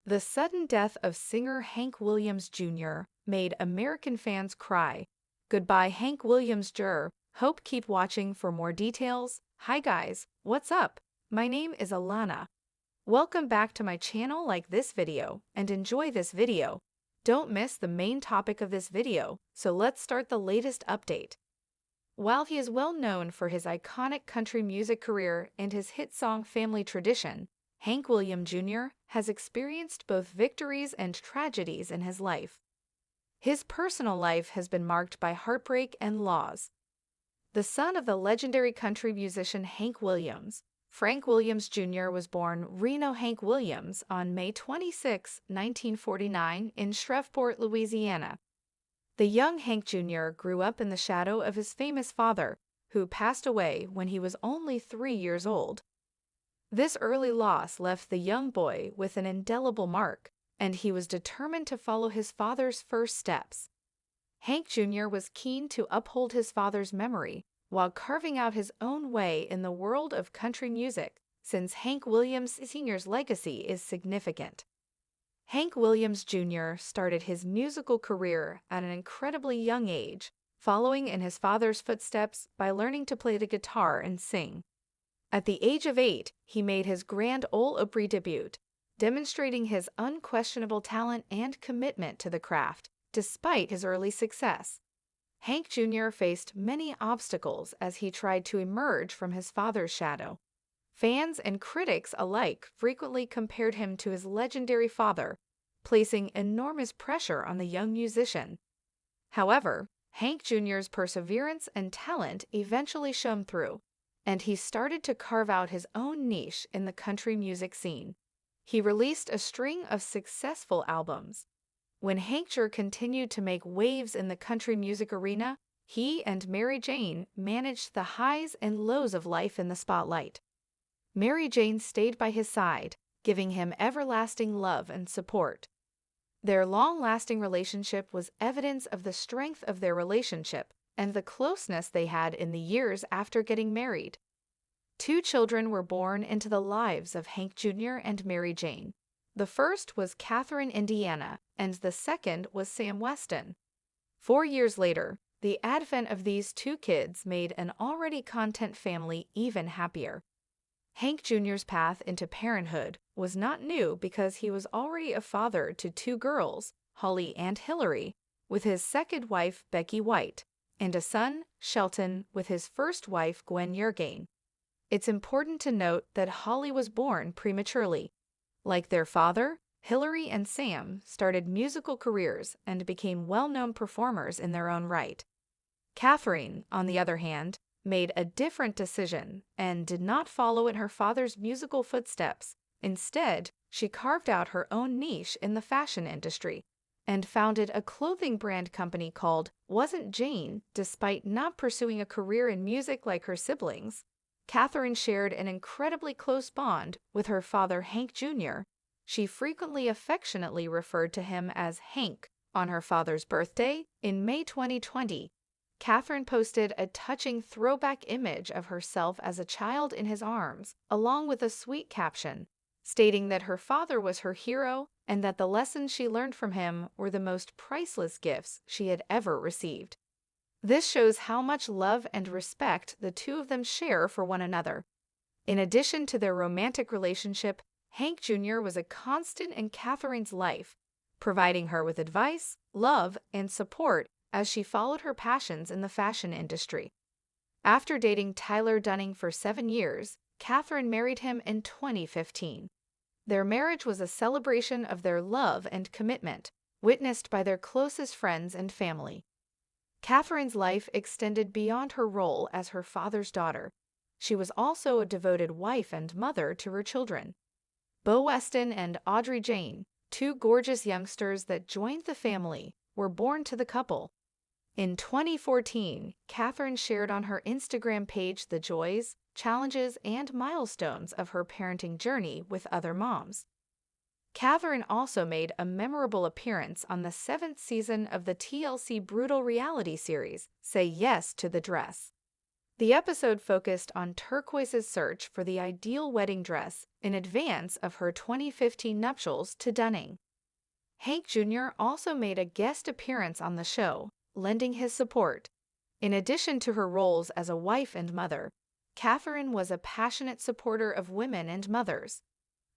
The sudden death of singer Hank Williams Jr. made American fans cry. Goodbye, Hank Williams Jr. Hope keep watching for more details. Hi guys, what's up? My name is Alana. Welcome back to my channel. Like this video and enjoy this video. Don't miss the main topic of this video, so let's start the latest update. While he is well known for his iconic country music career and his hit song Family Tradition, Hank Williams Jr. has experienced both victories and tragedies in his life. His personal life has been marked by heartbreak and loss. The son of the legendary country musician Hank Williams, Frank Williams Jr. was born Reno Hank Williams on May 26, 1949 in Shreveport, Louisiana. The young Hank Jr. grew up in the shadow of his famous father, who passed away when he was only 3 years old. This early loss left the young boy with an indelible mark, and he was determined to follow his father's first steps. Hank Jr. was keen to uphold his father's memory while carving out his own way in the world of country music, since Hank Williams Sr.'s legacy is significant. Hank Williams Jr. started his musical career at an incredibly young age, following in his father's footsteps by learning to play the guitar and sing. At the age of 8, he made his Grand Ole Opry debut, demonstrating his unquestionable talent and commitment to the craft, despite his early success. Hank Jr. faced many obstacles as he tried to emerge from his father's shadow. Fans and critics alike frequently compared him to his legendary father, placing enormous pressure on the young musician. However, Hank Jr.'s perseverance and talent eventually shone through, and he started to carve out his own niche in the country music scene. He released a string of successful albums. When Hank Jr. continued to make waves in the country music arena, he and Mary Jane managed the highs and lows of life in the spotlight. Mary Jane stayed by his side, giving him everlasting love and support. Their long-lasting relationship was evidence of the strength of their relationship and the closeness they had in the years after getting married. 2 children were born into the lives of Hank Jr. and Mary Jane. The first was Catherine Indiana, and the second was Sam Weston. 4 years later, the advent of these 2 kids made an already content family even happier. Hank Jr.'s path into parenthood was not new because he was already a father to 2 girls, Holly and Hillary, with his second wife Becky White, and a son, Shelton, with his first wife Gwen Yergain. It's important to note that Holly was born prematurely. Like their father, Hillary and Sam started musical careers and became well-known performers in their own right. Catherine, on the other hand, made a different decision and did not follow in her father's musical footsteps. Instead, she carved out her own niche in the fashion industry and founded a clothing brand company called Wasn't Jane. Despite not pursuing a career in music like her siblings, Catherine shared an incredibly close bond with her father Hank Jr. She frequently affectionately referred to him as Hank. On her father's birthday, in May 2020, Catherine posted a touching throwback image of herself as a child in his arms, along with a sweet caption, stating that her father was her hero and that the lessons she learned from him were the most priceless gifts she had ever received. This shows how much love and respect the 2 of them share for one another. In addition to their romantic relationship, Hank Jr. was a constant in Catherine's life, providing her with advice, love, and support as she followed her passions in the fashion industry. After dating Tyler Dunning for 7 years, Catherine married him in 2015. Their marriage was a celebration of their love and commitment, witnessed by their closest friends and family. Catherine's life extended beyond her role as her father's daughter. She was also a devoted wife and mother to her children. Bo Weston and Audrey Jane, 2 gorgeous youngsters that joined the family, were born to the couple. In 2014, Catherine shared on her Instagram page the joys, challenges, and milestones of her parenting journey with other moms. Catherine also made a memorable appearance on the 7th season of the TLC brutal reality series, Say Yes to the Dress. The episode focused on Turquoise's search for the ideal wedding dress in advance of her 2015 nuptials to Dunning. Hank Jr. also made a guest appearance on the show, lending his support. In addition to her roles as a wife and mother, Catherine was a passionate supporter of women and mothers.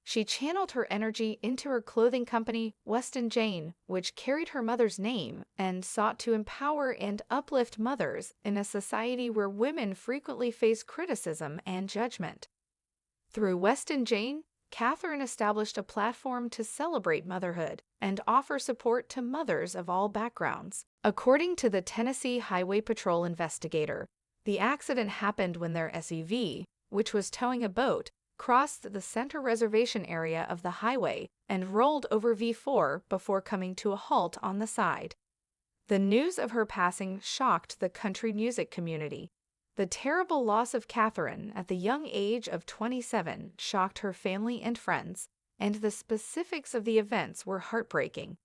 She channeled her energy into her clothing company, Weston Jane, which carried her mother's name and sought to empower and uplift mothers in a society where women frequently face criticism and judgment. Through Weston Jane, Catherine established a platform to celebrate motherhood and offer support to mothers of all backgrounds. According to the Tennessee Highway Patrol investigator, the accident happened when their SUV, which was towing a boat, crossed the center reservation area of the highway and rolled over V4 before coming to a halt on the side. The news of her passing shocked the country music community. The terrible loss of Catherine at the young age of 27 shocked her family and friends, and the specifics of the events were heartbreaking.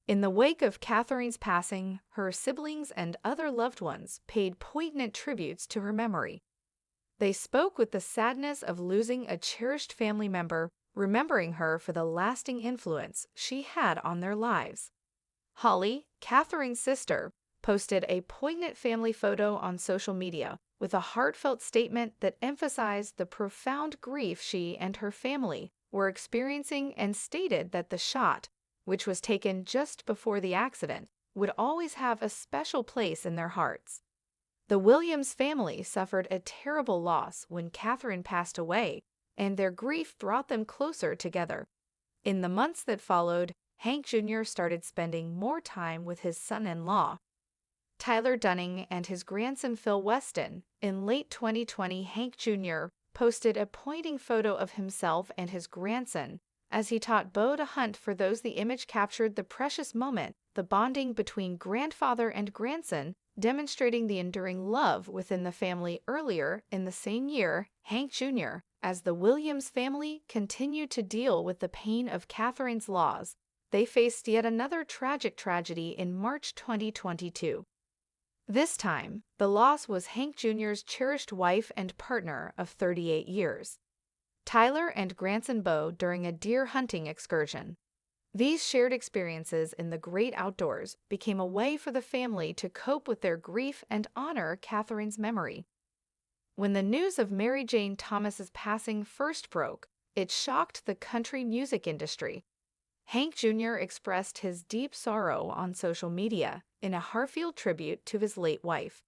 In the wake of Catherine's passing, her siblings and other loved ones paid poignant tributes to her memory. They spoke with the sadness of losing a cherished family member, remembering her for the lasting influence she had on their lives. Holly, Catherine's sister, posted a poignant family photo on social media with a heartfelt statement that emphasized the profound grief she and her family were experiencing and stated that the shot, which was taken just before the accident, would always have a special place in their hearts. The Williams family suffered a terrible loss when Catherine passed away, and their grief brought them closer together. In the months that followed, Hank Jr. started spending more time with his son-in-law, Tyler Dunning, and his grandson Phil Weston. In late 2020, Hank Jr. posted a poignant photo of himself and his grandson as he taught Bo to hunt. For those, the image captured the precious moment, the bonding between grandfather and grandson, demonstrating the enduring love within the family. Earlier in the same year, Hank Jr., as the Williams family continued to deal with the pain of Catherine's loss, they faced yet another tragic tragedy in March 2022. This time, the loss was Hank Jr.'s cherished wife and partner of 38 years, Tyler and grandson Bo, during a deer hunting excursion. These shared experiences in the great outdoors became a way for the family to cope with their grief and honor Catherine's memory. When the news of Mary Jane Thomas's passing first broke, it shocked the country music industry. Hank Jr. expressed his deep sorrow on social media in a heartfelt tribute to his late wife.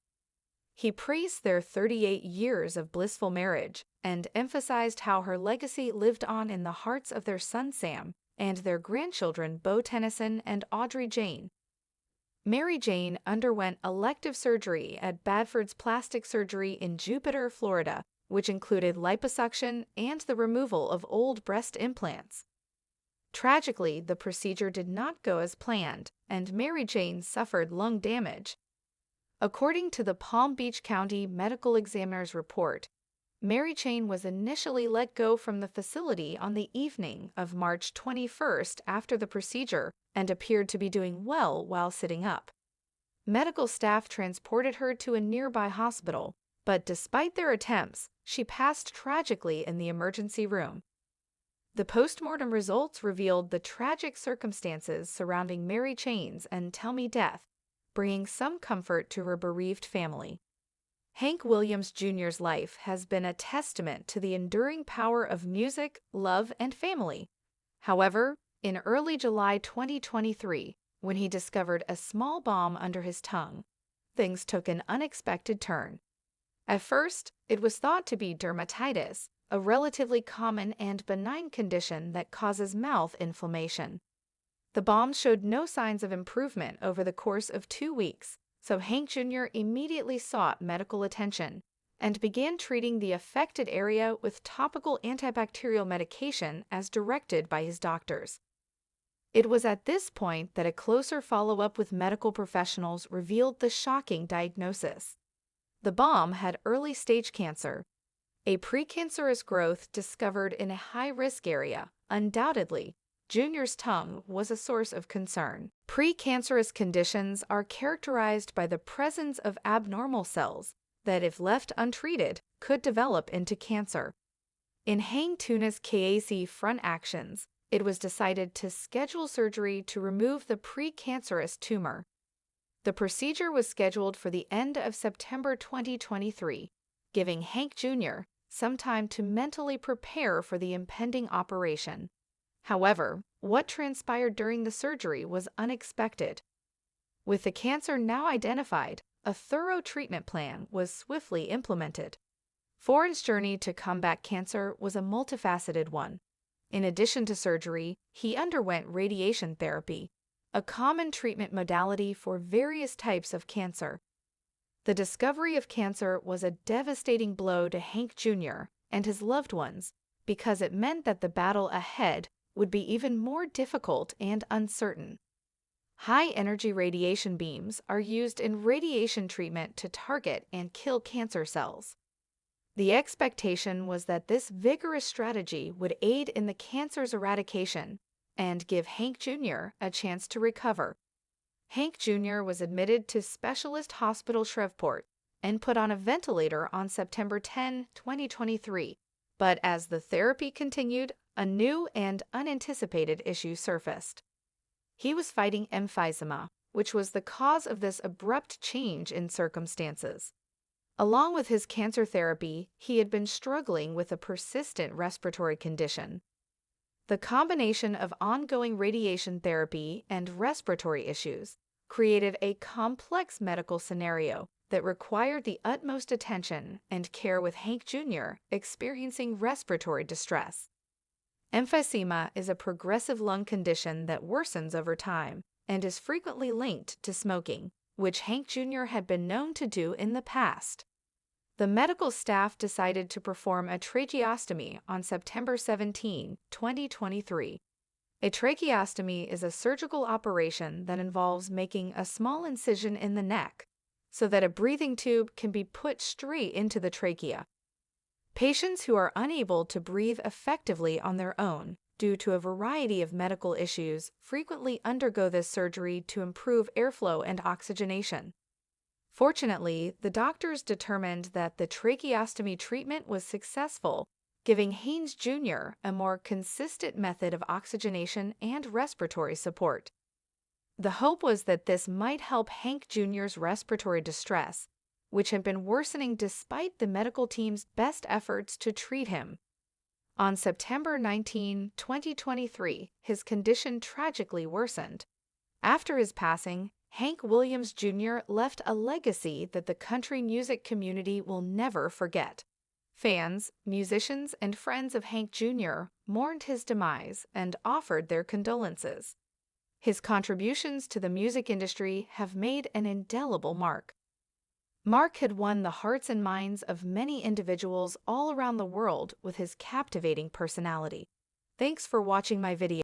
He praised their 38 years of blissful marriage and emphasized how her legacy lived on in the hearts of their son Sam and their grandchildren Bo Tennyson and Audrey Jane. Mary Jane underwent elective surgery at Badford's Plastic Surgery in Jupiter, Florida, which included liposuction and the removal of old breast implants. Tragically, the procedure did not go as planned, and Mary Jane suffered lung damage. According to the Palm Beach County Medical Examiner's report, Mary Jane was initially let go from the facility on the evening of March 21st after the procedure and appeared to be doing well while sitting up. Medical staff transported her to a nearby hospital, but despite their attempts, she passed tragically in the emergency room. The postmortem results revealed the tragic circumstances surrounding Mary Jane's untimely death, bringing some comfort to her bereaved family. Hank Williams Jr.'s life has been a testament to the enduring power of music, love, and family. However, in early July 2023, when he discovered a small bomb under his tongue, things took an unexpected turn. At first, it was thought to be dermatitis, a relatively common and benign condition that causes mouth inflammation. The bomb showed no signs of improvement over the course of 2 weeks, so Hank Jr. immediately sought medical attention and began treating the affected area with topical antibacterial medication as directed by his doctors. It was at this point that a closer follow-up with medical professionals revealed the shocking diagnosis. The bomb had early-stage cancer, a precancerous growth discovered in a high-risk area. Undoubtedly, Junior's tongue was a source of concern. Precancerous conditions are characterized by the presence of abnormal cells that, if left untreated, could develop into cancer. In Hang Tuna's KAC front actions, it was decided to schedule surgery to remove the precancerous tumor. The procedure was scheduled for the end of September 2023, giving Hank Jr. some time to mentally prepare for the impending operation. However, what transpired during the surgery was unexpected. With the cancer now identified, a thorough treatment plan was swiftly implemented. Ford's journey to combat cancer was a multifaceted one. In addition to surgery, he underwent radiation therapy, a common treatment modality for various types of cancer. The discovery of cancer was a devastating blow to Hank Jr. and his loved ones because it meant that the battle ahead would be even more difficult and uncertain. High-energy radiation beams are used in radiation treatment to target and kill cancer cells. The expectation was that this vigorous strategy would aid in the cancer's eradication and give Hank Jr. a chance to recover. Hank Jr. was admitted to Specialist Hospital Shreveport and put on a ventilator on September 10, 2023. But as the therapy continued, a new and unanticipated issue surfaced. He was fighting emphysema, which was the cause of this abrupt change in circumstances. Along with his cancer therapy, he had been struggling with a persistent respiratory condition. The combination of ongoing radiation therapy and respiratory issues created a complex medical scenario that required the utmost attention and care, with Hank Jr. experiencing respiratory distress. Emphysema is a progressive lung condition that worsens over time and is frequently linked to smoking, which Hank Jr. had been known to do in the past. The medical staff decided to perform a tracheostomy on September 17, 2023. A tracheostomy is a surgical operation that involves making a small incision in the neck so that a breathing tube can be put straight into the trachea. Patients who are unable to breathe effectively on their own due to a variety of medical issues frequently undergo this surgery to improve airflow and oxygenation. Fortunately, the doctors determined that the tracheostomy treatment was successful, giving Haynes Jr. a more consistent method of oxygenation and respiratory support. The hope was that this might help Hank Jr.'s respiratory distress, which had been worsening despite the medical team's best efforts to treat him. On September 19, 2023, his condition tragically worsened. After his passing, Hank Williams Jr. left a legacy that the country music community will never forget. Fans, musicians, and friends of Hank Jr. mourned his demise and offered their condolences. His contributions to the music industry have made an indelible mark. Mark had won the hearts and minds of many individuals all around the world with his captivating personality. Thanks for watching my video.